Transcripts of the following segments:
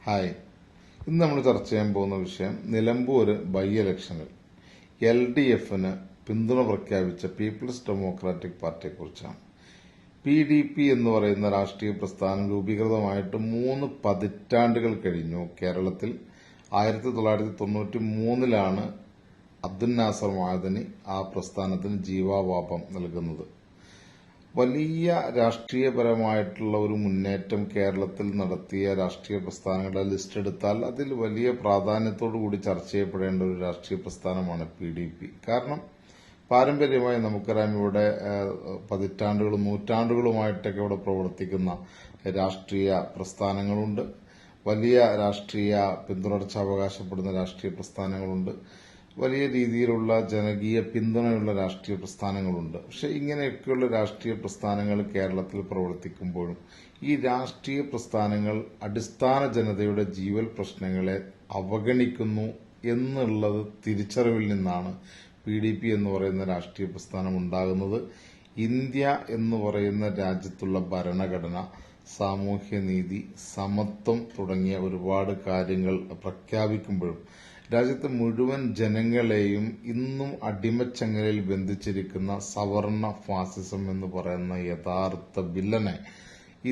Hi. ഇന്ന് നമ്മൾ ചർച്ച ചെയ്യാൻ പോകുന്ന വിഷയം നിലമ്പൂർ ബൈ ഇലക്ഷനിൽ LDFന് പിന്തുണ പ്രഖ്യാപിച്ച പീപ്പിൾസ് ഡെമോക്രാറ്റിക് പാർട്ടിയെക്കുറിച്ചാണ്. PDP എന്ന് പറയുന്ന രാഷ്ട്രീയ പ്രസ്ഥാനം രൂപീകൃതമായിട്ട് 3 പതിറ്റാണ്ടുകൾ കഴിഞ്ഞു. കേരളത്തിൽ 1993 അബ്ദുൽ നാസർ മഅദനി ആ പ്രസ്ഥാനത്തിന് ജീവാവാപം നൽകുന്നത്. വലിയ രാഷ്ട്രീയപരമായിട്ടുള്ള ഒരു മുന്നേറ്റം കേരളത്തിൽ നടത്തിയ രാഷ്ട്രീയ പ്രസ്ഥാനങ്ങളുടെ ലിസ്റ്റ് എടുത്താൽ അതിൽ വലിയ പ്രാധാന്യത്തോടുകൂടി ചർച്ച ചെയ്യപ്പെടേണ്ട ഒരു രാഷ്ട്രീയ പ്രസ്ഥാനമാണ് PDP. കാരണം പാരമ്പര്യമായി നമുക്കറിയാം, ഇവിടെ പതിറ്റാണ്ടുകളും നൂറ്റാണ്ടുകളുമായിട്ടൊക്കെ ഇവിടെ പ്രവർത്തിക്കുന്ന രാഷ്ട്രീയ പ്രസ്ഥാനങ്ങളുണ്ട്. വലിയ രാഷ്ട്രീയ പിന്തുടർച്ച അവകാശപ്പെടുന്ന രാഷ്ട്രീയ പ്രസ്ഥാനങ്ങളുണ്ട്. വലിയ രീതിയിലുള്ള ജനകീയ പിന്തുണയുള്ള രാഷ്ട്രീയ പ്രസ്ഥാനങ്ങളുണ്ട്. പക്ഷെ ഇങ്ങനെയൊക്കെയുള്ള രാഷ്ട്രീയ പ്രസ്ഥാനങ്ങൾ കേരളത്തിൽ പ്രവർത്തിക്കുമ്പോഴും ഈ രാഷ്ട്രീയ പ്രസ്ഥാനങ്ങൾ അടിസ്ഥാന ജനതയുടെ ജീവൽ പ്രശ്നങ്ങളെ അവഗണിക്കുന്നു എന്നുള്ളത് തിരിച്ചറിവിൽ നിന്നാണ് PDP എന്ന് പറയുന്ന രാഷ്ട്രീയ പ്രസ്ഥാനം ഉണ്ടാകുന്നത്. ഇന്ത്യ എന്ന് പറയുന്ന രാജ്യത്തുള്ള ഭരണഘടന, സാമൂഹ്യനീതി, സമത്വം തുടങ്ങിയ ഒരുപാട് കാര്യങ്ങൾ പ്രഖ്യാപിക്കുമ്പോഴും രാജ്യത്തെ മുഴുവൻ ജനങ്ങളെയും ഇന്നും അടിമച്ചങ്ങലയിൽ ബന്ധിച്ചിരിക്കുന്ന സവർണ ഫാസിസം എന്ന് പറയുന്ന യഥാർത്ഥ വില്ലനെ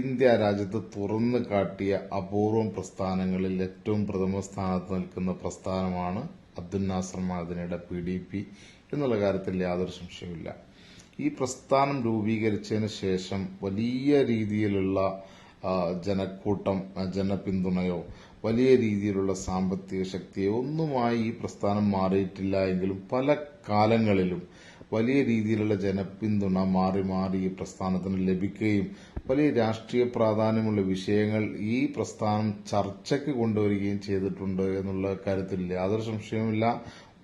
ഇന്ത്യ രാജ്യത്ത് തുറന്നു കാട്ടിയ അപൂർവം പ്രസ്ഥാനങ്ങളിൽ ഏറ്റവും പ്രഥമ സ്ഥാനത്ത് നിൽക്കുന്ന പ്രസ്ഥാനമാണ് അബ്ദുൽ നാസർ മഅദനിയുടെ PDP എന്നുള്ള കാര്യത്തിൽ യാതൊരു സംശയവുമില്ല. ഈ പ്രസ്ഥാനം രൂപീകരിച്ചതിന് ശേഷം വലിയ രീതിയിലുള്ള ജനക്കൂട്ടം, ജനപിന്തുണയോ വലിയ രീതിയിലുള്ള സാമ്പത്തിക ശക്തിയോ ഒന്നുമായി ഈ പ്രസ്ഥാനം മാറിയിട്ടില്ല എങ്കിലും പല കാലങ്ങളിലും വലിയ രീതിയിലുള്ള ജനപിന്തുണ മാറി മാറി ഈ പ്രസ്ഥാനത്തിന് ലഭിക്കുകയും വലിയ രാഷ്ട്രീയ പ്രാധാന്യമുള്ള വിഷയങ്ങൾ ഈ പ്രസ്ഥാനം ചർച്ചയ്ക്ക് കൊണ്ടുവരികയും ചെയ്തിട്ടുണ്ട് എന്നുള്ള കാര്യത്തിൽ യാതൊരു സംശയവുമില്ല.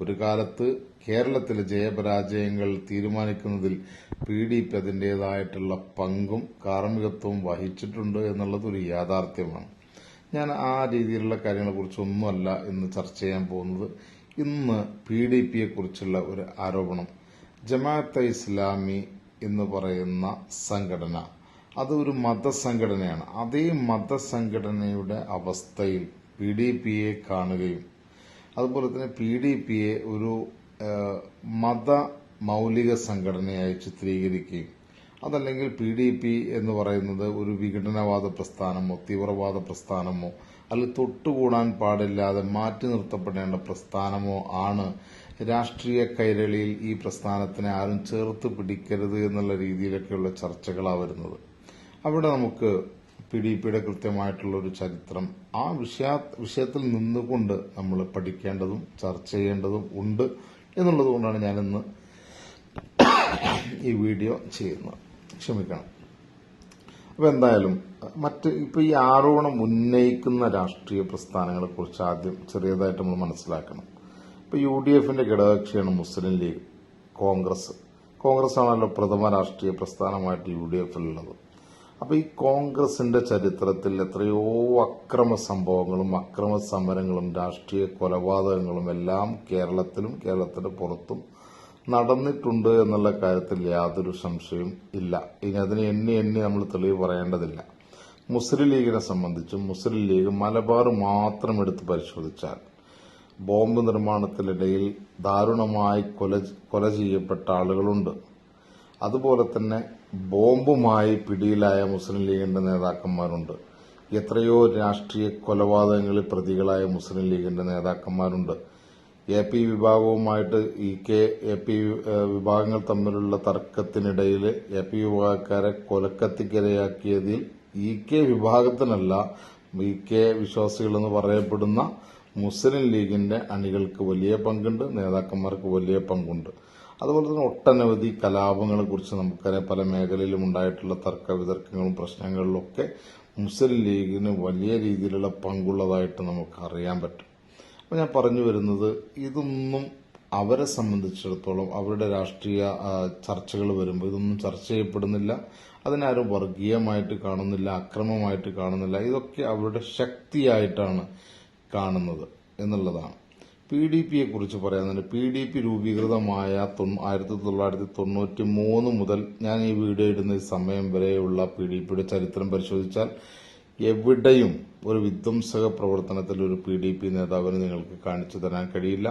ഒരു കാലത്ത് കേരളത്തിലെ ജയപരാജയങ്ങൾ തീരുമാനിക്കുന്നതിൽ PDP അതിൻ്റെതായിട്ടുള്ള പങ്കും കാർമ്മികത്വവും വഹിച്ചിട്ടുണ്ട് എന്നുള്ളത് ഒരു യാഥാർത്ഥ്യമാണ്. ഞാൻ ആ രീതിയിലുള്ള കാര്യങ്ങളെക്കുറിച്ചൊന്നുമല്ല ഇന്ന് ചർച്ച ചെയ്യാൻ പോകുന്നത്. ഇന്ന് PDPയെ കുറിച്ചുള്ള ഒരു ആരോപണം, ജമാഅത്തെ ഇസ്ലാമി എന്ന് പറയുന്ന സംഘടന അത് ഒരു മതസംഘടനയാണ്. അതേ മതസംഘടനയുടെ അവസ്ഥയിൽ PDPയെ കാണുകയും അതുപോലെ തന്നെ PDPയെ ഒരു മത മൗലിക സംഘടനയായി ചിത്രീകരിക്കുകയും അതല്ലെങ്കിൽ PDP എന്ന് പറയുന്നത് ഒരു വിഘടനവാദ പ്രസ്ഥാനമോ തീവ്രവാദ പ്രസ്ഥാനമോ അല്ലെങ്കിൽ തൊട്ടുകൂടാൻ പാടില്ലാതെ മാറ്റി നിർത്തപ്പെടേണ്ട പ്രസ്ഥാനമോ ആണ്, രാഷ്ട്രീയ കൈരളിയിൽ ഈ പ്രസ്ഥാനത്തിനെ ആരും ചേർത്ത് പിടിക്കരുത് എന്നുള്ള രീതിയിലൊക്കെയുള്ള ചർച്ചകളാണ് വരുന്നത്. അവിടെ നമുക്ക് PDPയുടെ കൃത്യമായിട്ടുള്ള ഒരു ചരിത്രം ആ വിഷയത്തിൽ നിന്നുകൊണ്ട് നമ്മൾ പഠിക്കേണ്ടതും ചർച്ച ചെയ്യേണ്ടതും ഉണ്ട് എന്നുള്ളത് കൊണ്ടാണ് ഞാനിന്ന് ഈ വീഡിയോ ചെയ്യുന്നത്. ക്ഷമിക്കണം. അപ്പോൾ എന്തായാലും ഇപ്പോൾ ഈ ആരോപണം ഉന്നയിക്കുന്ന രാഷ്ട്രീയ പ്രസ്ഥാനങ്ങളെ കുറിച്ച് ആദ്യം ചെറിയതായിട്ട് നമ്മൾ മനസ്സിലാക്കണം. ഇപ്പോൾ UDFന്റെ ഘടകകക്ഷിയാണ് മുസ്ലിം ലീഗ്, കോൺഗ്രസ് ആണല്ലോ പ്രഥമ രാഷ്ട്രീയ പ്രസ്ഥാനമായിട്ട് UDFിലുള്ളത്. അപ്പോൾ ഈ കോൺഗ്രസിന്റെ ചരിത്രത്തിൽ എത്രയോ അക്രമ സംഭവങ്ങളും അക്രമ സമരങ്ങളും രാഷ്ട്രീയ കൊലപാതകങ്ങളും എല്ലാം കേരളത്തിലും കേരളത്തിന്റെ പുറത്തും നടന്നിട്ടുണ്ട് എന്നുള്ള കാര്യത്തിൽ യാതൊരു സംശയവും ഇല്ല. ഇനി അതിന് എണ്ണി നമ്മൾ തെളിവ് പറയേണ്ടതില്ല. മുസ്ലിം ലീഗിനെ സംബന്ധിച്ചും മുസ്ലിം ലീഗ് മലബാർ മാത്രം എടുത്ത് പരിശോധിച്ചാൽ ബോംബ് നിർമ്മാണത്തിനിടയിൽ ദാരുണമായി കൊല ചെയ്യപ്പെട്ട ആളുകളുണ്ട്. അതുപോലെ തന്നെ ബോംബുമായി പിടിയിലായ മുസ്ലിം ലീഗിന്റെ നേതാക്കന്മാരുണ്ട്. എത്രയോ രാഷ്ട്രീയ കൊലപാതകങ്ങളിൽ പ്രതികളായ മുസ്ലിം ലീഗിന്റെ നേതാക്കന്മാരുണ്ട്. AP വിഭാഗവുമായിട്ട് AP വിഭാഗങ്ങൾ തമ്മിലുള്ള തർക്കത്തിനിടയിൽ AP വിഭാഗക്കാരെ കൊലക്കത്തിക്കിരയാക്കിയതിൽ EK വിഭാഗത്തിനല്ല, EK വിശ്വാസികളെന്ന് പറയപ്പെടുന്ന മുസ്ലിം ലീഗിന്റെ അണികൾക്ക് വലിയ പങ്കുണ്ട്, നേതാക്കന്മാർക്ക് വലിയ പങ്കുണ്ട്. അതുപോലെ തന്നെ ഒട്ടനവധി കലാപങ്ങളെ കുറിച്ച് നമുക്കറിയാം. പല മേഖലയിലും ഉണ്ടായിട്ടുള്ള തർക്ക വിതർക്കങ്ങളും പ്രശ്നങ്ങളിലൊക്കെ മുസ്ലിം ലീഗിന് വലിയ രീതിയിലുള്ള പങ്കുള്ളതായിട്ട് നമുക്ക് അറിയാൻ പറ്റും. അപ്പോൾ ഞാൻ പറഞ്ഞു വരുന്നത്, ഇതൊന്നും അവരെ സംബന്ധിച്ചിടത്തോളം അവരുടെ രാഷ്ട്രീയ ചർച്ചകൾ വരുമ്പോൾ ഇതൊന്നും ചർച്ച ചെയ്യപ്പെടുന്നില്ല. അതിനാരും വർഗീയമായിട്ട് കാണുന്നില്ല, അക്രമമായിട്ട് കാണുന്നില്ല. ഇതൊക്കെ അവരുടെ ശക്തിയായിട്ടാണ് കാണുന്നത് എന്നുള്ളതാണ്. PDPയെ കുറിച്ച് പറയാനുണ്ട്. PDP രൂപീകൃതമായ 1993 മുതൽ ഞാൻ ഈ വീഡിയോ ഇടുന്ന സമയം വരെയുള്ള PDPയുടെ ചരിത്രം പരിശോധിച്ചാൽ എവിടെയും ഒരു വിധ്വംസക പ്രവർത്തനത്തിൽ ഒരു PDP നേതാവിന് നിങ്ങൾക്ക് കാണിച്ചു തരാൻ കഴിയില്ല.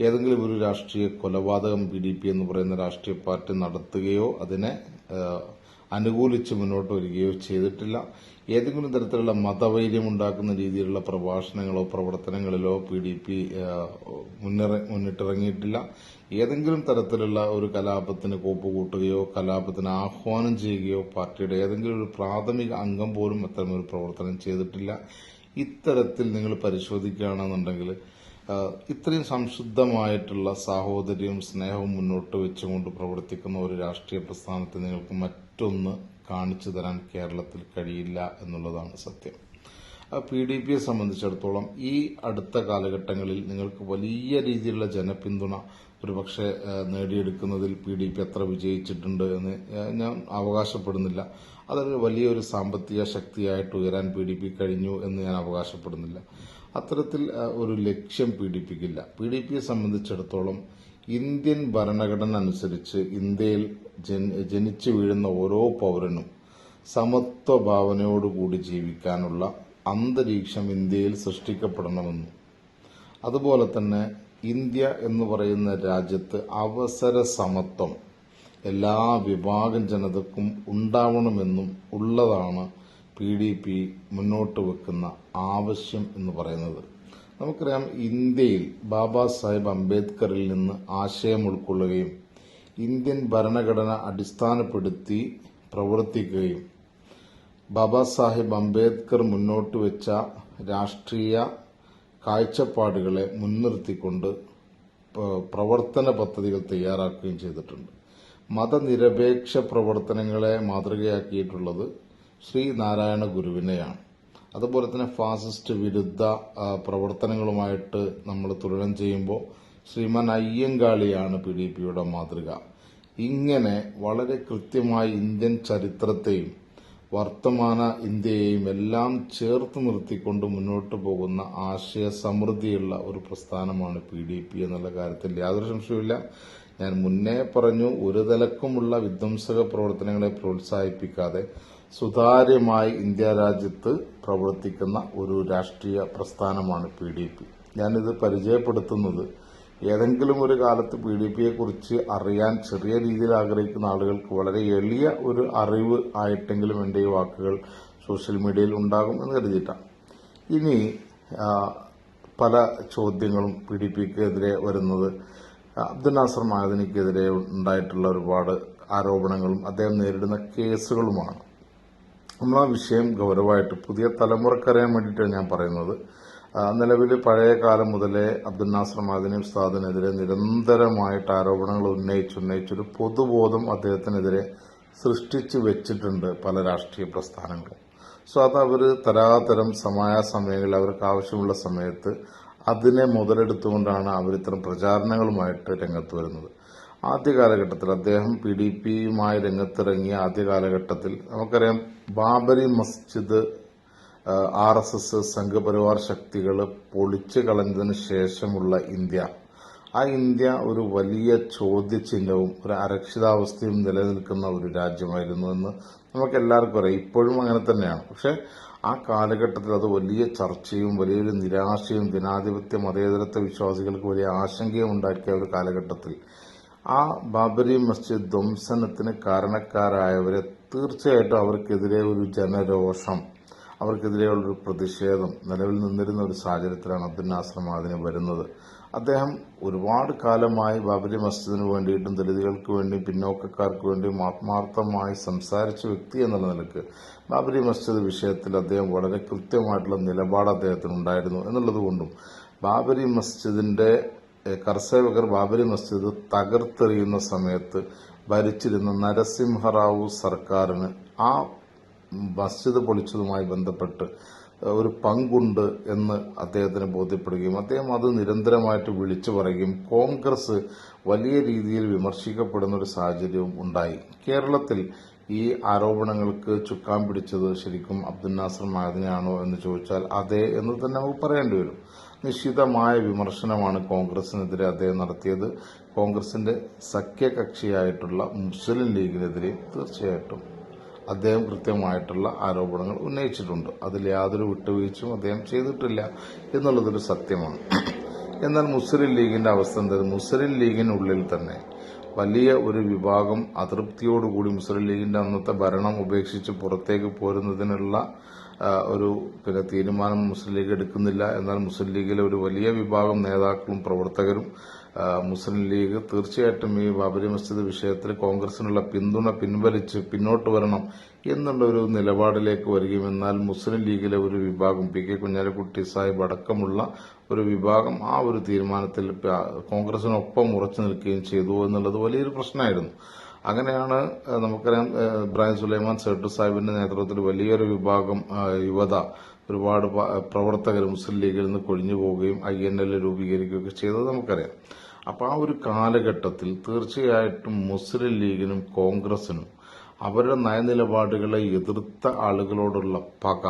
ഏതെങ്കിലും ഒരു രാഷ്ട്രീയ കൊലപാതകം PDP എന്ന് പറയുന്ന രാഷ്ട്രീയ പാർട്ടി നടത്തുകയോ അതിനെ അനുകൂലിച്ച് മുന്നോട്ട് വരികയോ ചെയ്തിട്ടില്ല. ഏതെങ്കിലും തരത്തിലുള്ള മതവൈര്യമുണ്ടാക്കുന്ന രീതിയിലുള്ള പ്രഭാഷണങ്ങളോ പ്രവർത്തനങ്ങളിലോ PDP മുന്നിട്ടിറങ്ങിയിട്ടില്ല. ഏതെങ്കിലും തരത്തിലുള്ള ഒരു കലാപത്തിന് കോപ്പുകൂട്ടുകയോ കലാപത്തിന് ആഹ്വാനം ചെയ്യുകയോ പാർട്ടിയുടെ ഏതെങ്കിലും ഒരു പ്രാഥമിക അംഗം പോലും അത്തരമൊരു പ്രവർത്തനം ചെയ്തിട്ടില്ല. ഇത്തരത്തിൽ നിങ്ങൾ പരിശോധിക്കുകയാണെന്നുണ്ടെങ്കിൽ ഇത്രയും സംശുദ്ധമായിട്ടുള്ള സാഹോദര്യവും സ്നേഹവും മുന്നോട്ട് വെച്ചുകൊണ്ട് പ്രവർത്തിക്കുന്ന ഒരു രാഷ്ട്രീയ പ്രസ്ഥാനത്തെ നിങ്ങൾക്ക് മറ്റൊന്ന് കാണിച്ചു തരാൻ കേരളത്തിൽ കഴിയില്ല എന്നുള്ളതാണ് സത്യം. PDPയെ സംബന്ധിച്ചിടത്തോളം ഈ അടുത്ത കാലഘട്ടങ്ങളിൽ നിങ്ങൾക്ക് വലിയ രീതിയിലുള്ള ജനപിന്തുണ ഒരുപക്ഷെ നേടിയെടുക്കുന്നതിൽ PDP എത്ര വിജയിച്ചിട്ടുണ്ട് എന്ന് ഞാൻ അവകാശപ്പെടുന്നില്ല. അതൊരു വലിയൊരു സാമ്പത്തിക ശക്തിയായിട്ട് ഉയരാൻ PDP കഴിഞ്ഞു എന്ന് ഞാൻ അവകാശപ്പെടുന്നില്ല. അത്തരത്തിൽ ഒരു ലക്ഷ്യം PDPക്കില്ല. PDPയെ സംബന്ധിച്ചിടത്തോളം ഇന്ത്യൻ ഭരണഘടന അനുസരിച്ച് ഇന്ത്യയിൽ ജനിച്ചു വീഴുന്ന ഓരോ പൗരനും സമത്വ ഭാവനയോടുകൂടി ജീവിക്കാനുള്ള അന്തരീക്ഷം ഇന്ത്യയിൽ സൃഷ്ടിക്കപ്പെടണമെന്നും അതുപോലെ തന്നെ ഇന്ത്യ എന്ന് പറയുന്ന രാജ്യത്ത് അവസര സമത്വം എല്ലാ വിഭാഗം ജനതക്കും ഉണ്ടാവണമെന്നും ഉള്ളതാണ് PDP മുന്നോട്ട് വെക്കുന്ന ആവശ്യം എന്ന് പറയുന്നത്. നമുക്കറിയാം, ഇന്ത്യയിൽ ബാബാ സാഹിബ് അംബേദ്കറിൽ നിന്ന് ആശയം ഉൾക്കൊള്ളുകയും ഇന്ത്യൻ ഭരണഘടന അടിസ്ഥാനപ്പെടുത്തി പ്രവർത്തിക്കുകയും ബാബാ സാഹിബ് അംബേദ്കർ മുന്നോട്ട് വെച്ച രാഷ്ട്രീയ കാഴ്ചപ്പാടുകളെ മുൻനിർത്തിക്കൊണ്ട് പ്രവർത്തന പദ്ധതികൾ തയ്യാറാക്കുകയും ചെയ്തിട്ടുണ്ട്. മതനിരപേക്ഷ പ്രവർത്തനങ്ങളെ മാതൃകയാക്കിയിട്ടുള്ളത് ശ്രീനാരായണ ഗുരുവിനെയാണ്. അതുപോലെ തന്നെ ഫാസിസ്റ്റ് വിരുദ്ധ പ്രവർത്തനങ്ങളുമായിട്ട് നമ്മൾ തുലനം ചെയ്യുമ്പോൾ ശ്രീമാൻ അയ്യങ്കാളിയാണ് PDPയുടെ മാതൃക. ഇങ്ങനെ വളരെ കൃത്യമായി ഇന്ത്യൻ ചരിത്രത്തെയും വർത്തമാന ഇന്ത്യയെയും എല്ലാം ചേർത്ത് നിർത്തിക്കൊണ്ട് മുന്നോട്ട് പോകുന്ന ആശയ സമൃദ്ധിയുള്ള ഒരു പ്രസ്ഥാനമാണ് PDP എന്നുള്ള കാര്യത്തിൽ യാതൊരു സംശയവുമില്ല. ഞാൻ മുന്നേ പറഞ്ഞു, ഒരു തലക്കുമുള്ള വിധ്വംസക പ്രവർത്തനങ്ങളെ പ്രോത്സാഹിപ്പിക്കാതെ സുതാര്യമായി ഇന്ത്യ രാജ്യത്ത് പ്രവർത്തിക്കുന്ന ഒരു രാഷ്ട്രീയ പ്രസ്ഥാനമാണ് PDP. ഞാനിത് പരിചയപ്പെടുത്തുന്നത് ഏതെങ്കിലും ഒരു കാലത്ത് PDPയെ കുറിച്ച് അറിയാൻ ചെറിയ രീതിയിൽ ആഗ്രഹിക്കുന്ന ആളുകൾക്ക് വളരെ എളിയ ഒരു അറിവ് ആയിട്ടെങ്കിലും എൻ്റെ ഈ വാക്കുകൾ സോഷ്യൽ മീഡിയയിൽ ഉണ്ടാകും എന്ന് കരുതിയിട്ടാണ്. ഇനി പല ചോദ്യങ്ങളും PDPക്കെതിരെ വരുന്നത് അബ്ദുൽ നാസർ മഅദനിക്കെതിരെ ഉണ്ടായിട്ടുള്ള ഒരുപാട് ആരോപണങ്ങളും അദ്ദേഹം നേരിടുന്ന കേസുകളുമാണ്. നമ്മൾ ആ വിഷയം ഗൗരവമായിട്ട് പുതിയ തലമുറക്കറിയാൻ വേണ്ടിയിട്ടാണ് ഞാൻ പറയുന്നത്. നിലവിൽ പഴയ കാലം മുതലേ അബ്ദുൽ നാസർ മഅദനി ഉസ്താദിനെതിരെ നിരന്തരമായിട്ട് ആരോപണങ്ങൾ ഉന്നയിച്ചൊരു പൊതുബോധം അദ്ദേഹത്തിനെതിരെ സൃഷ്ടിച്ചു വെച്ചിട്ടുണ്ട് പല രാഷ്ട്രീയ പ്രസ്ഥാനങ്ങളും. സോ അത് അവർ തരാതരം സമയാസമയങ്ങളിൽ അവർക്ക് ആവശ്യമുള്ള സമയത്ത് അതിനെ മുതലെടുത്തുകൊണ്ടാണ് അവർ ഇത്തരം പ്രചാരണങ്ങളുമായിട്ട് രംഗത്ത് വരുന്നത്. ആദ്യ കാലഘട്ടത്തിൽ അദ്ദേഹം PDPയുമായി രംഗത്തിറങ്ങിയ ആദ്യ കാലഘട്ടത്തിൽ നമുക്കറിയാം, ബാബരി മസ്ജിദ് RSS സംഘപരിവാർ ശക്തികൾ പൊളിച്ചു കളഞ്ഞതിന് ശേഷമുള്ള ഇന്ത്യ, ആ ഇന്ത്യ ഒരു വലിയ ചോദ്യചിഹ്നവും ഒരു അരക്ഷിതാവസ്ഥയും നിലനിൽക്കുന്ന ഒരു രാജ്യമായിരുന്നു എന്ന് നമുക്ക് എല്ലാവർക്കും അറിയാം. ഇപ്പോഴും അങ്ങനെ തന്നെയാണ്. പക്ഷെ ആ കാലഘട്ടത്തിൽ അത് വലിയ ചർച്ചയും വലിയൊരു നിരാശയും ജനാധിപത്യ മതേതരത്വ വിശ്വാസികൾക്ക് വലിയ ആശങ്കയും ഉണ്ടാക്കിയ ഒരു കാലഘട്ടത്തിൽ ആ ബാബരി മസ്ജിദ് ധ്വംസനത്തിന് കാരണക്കാരായവരെ തീർച്ചയായിട്ടും അവർക്കെതിരെ ഒരു ജനരോഷം, അവർക്കെതിരെയുള്ളൊരു പ്രതിഷേധം നിലവിൽ നിന്നിരുന്ന ഒരു സാഹചര്യത്തിലാണ് അബ്ദുൽ നാസർ മഅദനി വരുന്നത്. അദ്ദേഹം ഒരുപാട് കാലമായി ബാബരി മസ്ജിദിന് വേണ്ടിയിട്ടും ദളിതുകൾക്ക് വേണ്ടിയും പിന്നോക്കക്കാർക്ക് വേണ്ടിയും ആത്മാർത്ഥമായി സംസാരിച്ച വ്യക്തി എന്നുള്ള നിലക്ക് ബാബരി മസ്ജിദ് വിഷയത്തിൽ അദ്ദേഹം വളരെ കൃത്യമായിട്ടുള്ള നിലപാട് അദ്ദേഹത്തിനുണ്ടായിരുന്നു എന്നുള്ളതുകൊണ്ടും ബാബരി മസ്ജിദിന്റെ കർസേവകർ ബാബരി മസ്ജിദ് തകർത്തെറിയുന്ന സമയത്ത് ഭരിച്ചിരുന്ന നരസിംഹറാവു സർക്കാരിന് ആ മസ്ജിദ് പൊളിച്ചതുമായി ബന്ധപ്പെട്ട് ഒരു പങ്കുണ്ട് എന്ന് അദ്ദേഹത്തിന് ബോധ്യപ്പെടുകയും അദ്ദേഹം അത് നിരന്തരമായിട്ട് വിളിച്ചു പറയുകയും കോൺഗ്രസ് വലിയ രീതിയിൽ വിമർശിക്കപ്പെടുന്ന ഒരു സാഹചര്യവും ഉണ്ടായി. കേരളത്തിൽ ഈ ആരോപണങ്ങൾക്ക് ചുക്കാൻ പിടിച്ചത് ശരിക്കും അബ്ദുൽ നാസർ മഅദനിയാണോ എന്ന് ചോദിച്ചാൽ അതെ എന്ന് തന്നെ നമുക്ക് പറയേണ്ടി വരും. നിശ്ചിതമായ വിമർശനമാണ് കോൺഗ്രസിനെതിരെ അദ്ദേഹം നടത്തിയത്. കോൺഗ്രസിന്റെ സഖ്യകക്ഷിയായിട്ടുള്ള മുസ്ലിം ലീഗിനെതിരെയും തീർച്ചയായിട്ടും അദ്ദേഹം കൃത്യമായിട്ടുള്ള ആരോപണങ്ങൾ ഉന്നയിച്ചിട്ടുണ്ട്. അതിൽ യാതൊരു വിട്ടുവീഴ്ചയും അദ്ദേഹം ചെയ്തിട്ടില്ല എന്നുള്ളതൊരു സത്യമാണ്. എന്നാൽ മുസ്ലിം ലീഗിന്റെ അവസ്ഥ എന്തായാലും മുസ്ലിം ലീഗിനുള്ളിൽ തന്നെ വലിയ ഒരു വിഭാഗം അതൃപ്തിയോടുകൂടി മുസ്ലിം ലീഗിന്റെ അന്നത്തെ ഭരണം ഉപേക്ഷിച്ച് പുറത്തേക്ക് പോരുന്നതിനുള്ള ഒരു തീരുമാനം മുസ്ലിം ലീഗ് എടുക്കുന്നില്ല. എന്നാൽ മുസ്ലിം ലീഗിലെ ഒരു വലിയ വിഭാഗം നേതാക്കളും പ്രവർത്തകരും മുസ്ലിം ലീഗ് തീർച്ചയായിട്ടും ഈ ബാബരി മസ്ജിദ് വിഷയത്തിൽ കോൺഗ്രസിനുള്ള പിന്തുണ പിൻവലിച്ച് പിന്നോട്ട് വരണം എന്നുള്ള ഒരു നിലപാടിലേക്ക് വരികയും, എന്നാൽ മുസ്ലിം ലീഗിലെ ഒരു വിഭാഗം പി കെ കുഞ്ഞാലിക്കുട്ടി സാഹിബ് അടക്കമുള്ള ഒരു വിഭാഗം ആ ഒരു തീരുമാനത്തിൽ കോൺഗ്രസിനൊപ്പം ഉറച്ചു നിൽക്കുകയും ചെയ്തു എന്നുള്ളത് വലിയൊരു പ്രശ്നമായിരുന്നു. അങ്ങനെയാണ് നമുക്കറിയാം ഇബ്രാഹിം സുലൈമാൻ സേട്ടു സാഹിബിന്റെ നേതൃത്വത്തിൽ വലിയൊരു വിഭാഗം യുവത, ഒരുപാട് പ്രവർത്തകർ മുസ്ലിം ലീഗിൽ നിന്ന് കൊഴിഞ്ഞു പോവുകയും INL രൂപീകരിക്കുകയൊക്കെ ചെയ്തത് നമുക്കറിയാം. അപ്പൊ ആ ഒരു കാലഘട്ടത്തിൽ തീർച്ചയായിട്ടും മുസ്ലിം ലീഗിനും കോൺഗ്രസിനും അവരുടെ നയനിലപാടുകളെ എതിർത്ത ആളുകളോടുള്ള പക,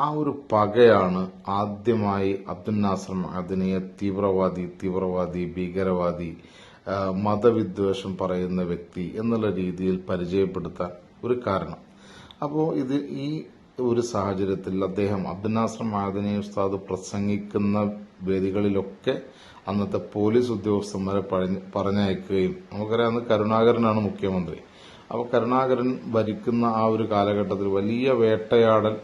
ആ ഒരു പകയാണ് ആദ്യമായി അബ്ദുൽ നാസർ മഅദനിയെ തീവ്രവാദി, ഭീകരവാദി, മതവിദ്വേഷം പറയുന്ന വ്യക്തി എന്നുള്ള രീതിയിൽ പരിചയപ്പെടുത്താൻ ഒരു കാരണം. അപ്പോൾ ഈ ഒരു സാഹചര്യത്തിൽ അദ്ദേഹം അബ്ദുൽ നാസർ മഅദനി ഉസ്താദ് പ്രസംഗിക്കുന്ന വേദികളിലൊക്കെ അന്നത്തെ പോലീസ് ഉദ്യോഗസ്ഥന്മാരെ പറഞ്ഞയക്കുകയും, നമുക്കറിയാം അന്ന് കരുണാകരനാണ് മുഖ്യമന്ത്രി. അപ്പോൾ കരുണാകരൻ ഭരിക്കുന്ന ആ ഒരു കാലഘട്ടത്തിൽ വലിയ വേട്ടയാടൽ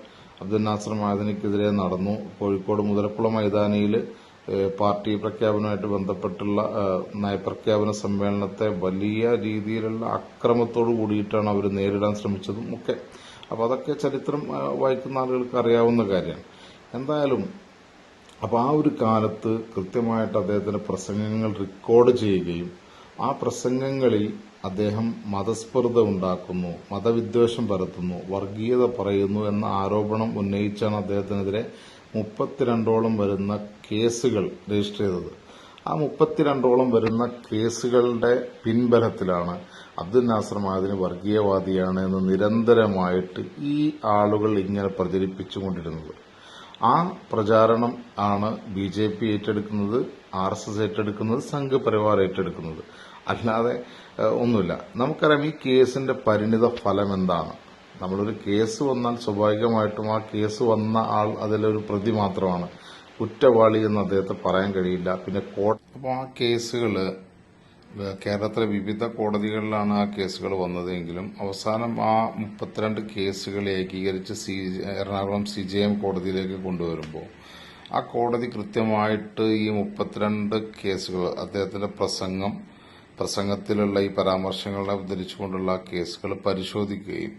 അബ്ദുൽ നാസർ മഅദനിക്കെതിരെ നടന്നു. കോഴിക്കോട് മുതലക്കുളം മൈതാനിയിൽ പാർട്ടി പ്രഖ്യാപനവുമായിട്ട് ബന്ധപ്പെട്ടുള്ള നയപ്രഖ്യാപന സമ്മേളനത്തെ വലിയ രീതിയിലുള്ള അക്രമത്തോടു കൂടിയിട്ടാണ് അവർ നേരിടാൻ ശ്രമിച്ചതും ഒക്കെ. അപ്പോൾ അതൊക്കെ ചരിത്രം വായിക്കുന്ന ആളുകൾക്ക് അറിയാവുന്ന കാര്യമാണ്. എന്തായാലും അപ്പോൾ ആ ഒരു കാലത്ത് കൃത്യമായിട്ട് അദ്ദേഹത്തിന്റെ പ്രസംഗങ്ങൾ റെക്കോർഡ് ചെയ്യുകയും ആ പ്രസംഗങ്ങളിൽ അദ്ദേഹം മതസ്പർദ്ധ ഉണ്ടാക്കുന്നു, മതവിദ്വേഷം പരത്തുന്നു, വർഗീയത പറയുന്നു എന്ന ആരോപണം ഉന്നയിച്ചാണ് അദ്ദേഹത്തിനെതിരെ 32ഓളം വരുന്ന കേസുകൾ രജിസ്റ്റർ ചെയ്തത്. ആ 32ഓളം വരുന്ന കേസുകളുടെ പിൻബലത്തിലാണ് അബ്ദുൽ നാസർ മഅദനി വർഗീയവാദിയാണ് എന്ന് നിരന്തരമായിട്ട് ഈ ആളുകൾ ഇങ്ങനെ പ്രചരിപ്പിച്ചുകൊണ്ടിരുന്നത്. ആ പ്രചാരണം ആണ് BJP ഏറ്റെടുക്കുന്നത്, RSS ഏറ്റെടുക്കുന്നത്, സംഘപരിവാർ ഏറ്റെടുക്കുന്നത്. അല്ലാതെ ഒന്നുമില്ല. നമുക്കറിയാം ഈ കേസിന്റെ പരിണിത ഫലം എന്താണ്. നമ്മളൊരു കേസ് വന്നാൽ സ്വാഭാവികമായിട്ടും ആ കേസ് വന്ന ആൾ അതിലൊരു പ്രതി മാത്രമാണ്, കുറ്റവാളി എന്ന് അദ്ദേഹത്തെ പറയാൻ കഴിയില്ല. പിന്നെ അപ്പോൾ ആ കേസുകൾ കേരളത്തിലെ വിവിധ കോടതികളിലാണ് ആ കേസുകൾ വന്നതെങ്കിലും അവസാനം ആ 32 കേസുകൾ ഏകീകരിച്ച് എറണാകുളം CJM കോടതിയിലേക്ക് കൊണ്ടുവരുമ്പോൾ ആ കോടതി കൃത്യമായിട്ട് ഈ 32 കേസുകൾ അദ്ദേഹത്തിന്റെ പ്രസംഗത്തിലുള്ള ഈ പരാമർശങ്ങളെ ഉദ്ധരിച്ചുകൊണ്ടുള്ള കേസുകൾ പരിശോധിക്കുകയും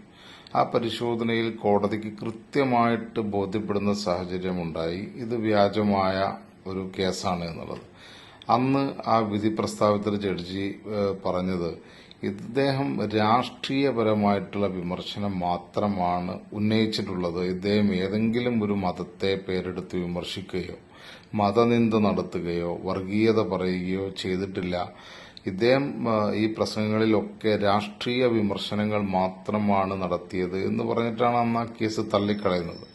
ആ പരിശോധനയിൽ കോടതിക്ക് കൃത്യമായിട്ട് ബോധ്യപ്പെടുന്ന സാഹചര്യമുണ്ടായി ഇത് വ്യാജമായ ഒരു കേസാണ് എന്നുള്ളത്. അന്ന് ആ വിധി പ്രസ്താവത്തിൽ ജഡ്ജി പറഞ്ഞത് ഇദ്ദേഹം രാഷ്ട്രീയപരമായിട്ടുള്ള വിമർശനം മാത്രമാണ് ഉന്നയിച്ചിട്ടുള്ളത്, ഇദ്ദേഹം ഏതെങ്കിലും ഒരു മതത്തെ പേരെടുത്ത് വിമർശിക്കുകയോ മതനിന്ദ നടത്തുകയോ വർഗീയത പറയുകയോ ചെയ്തിട്ടില്ല. ഇദ്ദേഹം ഈ പ്രസംഗങ്ങളിലൊക്കെ രാഷ്ട്രീയ വിമർശനങ്ങൾ മാത്രമാണ് നടത്തിയത് എന്ന് പറഞ്ഞിട്ടാണ് അന്ന് ആ കേസ് തള്ളിക്കളയുന്നത്.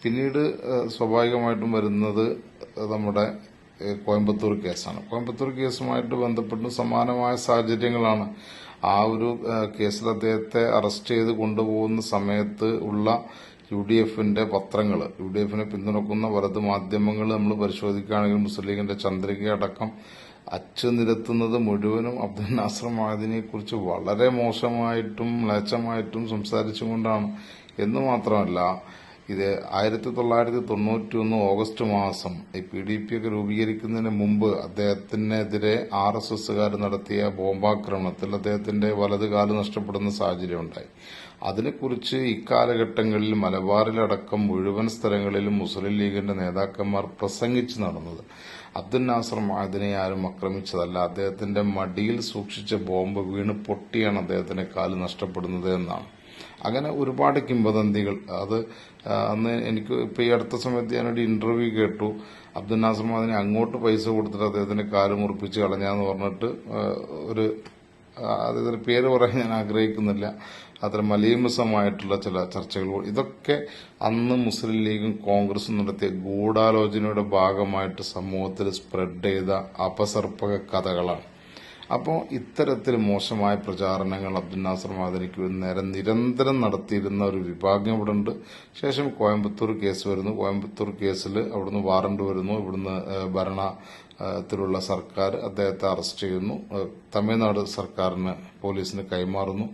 പിന്നീട് സ്വാഭാവികമായിട്ടും വരുന്നത് നമ്മുടെ കോയമ്പത്തൂർ കേസാണ്. കോയമ്പത്തൂർ കേസുമായിട്ട് ബന്ധപ്പെട്ട് സമാനമായ സാഹചര്യങ്ങളാണ്. ആ ഒരു കേസിൽ അദ്ദേഹത്തെ അറസ്റ്റ് ചെയ്ത് കൊണ്ടുപോകുന്ന സമയത്ത് ഉള്ള UDFന്റെ പത്രങ്ങൾ, UDFനെ പിന്തുണക്കുന്ന വലത് മാധ്യമങ്ങൾ നമ്മൾ പരിശോധിക്കുകയാണെങ്കിൽ മുസ്ലിം ലീഗിന്റെ ചന്ദ്രിക അടക്കം അച്ചുനിരത്തുന്നത് മുഴുവനും അബ്ദുൽ നാസർ മഅദനിയെ കുറിച്ച് വളരെ മോശമായിട്ടും മ്ലേച്ഛമായിട്ടും സംസാരിച്ചുകൊണ്ടാണ്. എന്ന് മാത്രമല്ല ഇത് 1991 ഓഗസ്റ്റ് മാസം ഈ PDP ഒക്കെ രൂപീകരിക്കുന്നതിന് മുമ്പ് അദ്ദേഹത്തിനെതിരെ RSSകാർ നടത്തിയ ബോംബാക്രമണത്തിൽ അദ്ദേഹത്തിന്റെ വലത് കാല് നഷ്ടപ്പെടുന്ന സാഹചര്യം ഉണ്ടായി. അതിനെക്കുറിച്ച് ഇക്കാലഘട്ടങ്ങളിൽ മലബാറിലടക്കം മുഴുവൻ സ്ഥലങ്ങളിലും മുസ്ലിം ലീഗിന്റെ നേതാക്കന്മാർ പ്രസംഗിച്ചു നടന്നത് അബ്ദുൽ നാസർ മഅദനിയെ ആരും ആക്രമിച്ചതല്ല, അദ്ദേഹത്തിന്റെ മടിയിൽ സൂക്ഷിച്ച ബോംബ് വീണ് പൊട്ടിയാണ് അദ്ദേഹത്തിന്റെ കാല് നഷ്ടപ്പെടുന്നത് എന്നാണ്. അങ്ങനെ ഒരുപാട് കിംവദന്തികൾ. അത് അന്ന് എനിക്ക് ഇപ്പൊ ഈ അടുത്ത സമയത്ത് ഞാനൊരു ഇന്റർവ്യൂ കേട്ടു, അബ്ദുൽ നാസർ മഅദനി അങ്ങോട്ട് പൈസ കൊടുത്തിട്ട് അദ്ദേഹത്തിന്റെ കാല് മുറിപ്പിച്ച് കളഞ്ഞാന്ന് പറഞ്ഞിട്ട് അദ്ദേഹത്തിന്റെ പേര് പറയാൻ ഞാൻ ആഗ്രഹിക്കുന്നില്ല. അത്ര മലീമസമായിട്ടുള്ള ചില ചർച്ചകൾ. ഇതൊക്കെ അന്ന് മുസ്ലിം ലീഗും കോൺഗ്രസും നടത്തിയ ഗൂഢാലോചനയുടെ ഭാഗമായിട്ട് സമൂഹത്തിൽ സ്പ്രെഡ് ചെയ്ത അപസർപ്പക കഥകളാണ്. അപ്പോൾ ഇത്തരത്തിൽ മോശമായ പ്രചാരണങ്ങൾ അബ്ദുൽ നാസർ മഅദനിക്ക് നേരെ നിരന്തരം നടത്തിയിരുന്ന ഒരു വിഭാഗം ഇവിടെ ഉണ്ട്. ശേഷം കോയമ്പത്തൂർ കേസ് വരുന്നു. കോയമ്പത്തൂർ കേസിൽ അവിടുന്ന് വാറണ്ട് വരുന്നു. ഇവിടുന്ന് ഭരണത്തിലുള്ള സർക്കാർ അദ്ദേഹത്തെ അറസ്റ്റ് ചെയ്യുന്നു. തമിഴ്നാട് സർക്കാരിന് പോലീസിന് കൈമാറുന്നു.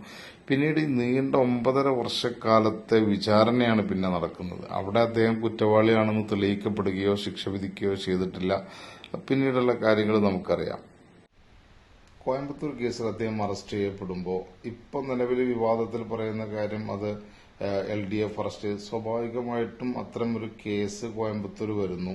പിന്നീട് ഈ നീണ്ട 9.5 വർഷക്കാലത്തെ വിചാരണയാണ് പിന്നെ നടക്കുന്നത്. അവിടെ അദ്ദേഹം കുറ്റവാളിയാണെന്ന് തെളിയിക്കപ്പെടുകയോ ശിക്ഷ വിധിക്കുകയോ ചെയ്തിട്ടില്ല. പിന്നീടുള്ള കാര്യങ്ങൾ നമുക്കറിയാം. കോയമ്പത്തൂർ കേസിൽ അദ്ദേഹം അറസ്റ്റ് ചെയ്യപ്പെടുമ്പോൾ ഇപ്പൊ നിലവിൽ വിവാദത്തിൽ പറയുന്ന കാര്യം അത് LDF അറസ്റ്റ് ചെയ്ത് സ്വാഭാവികമായിട്ടും അത്തരമൊരു കേസ് കോയമ്പത്തൂർ വരുന്നു.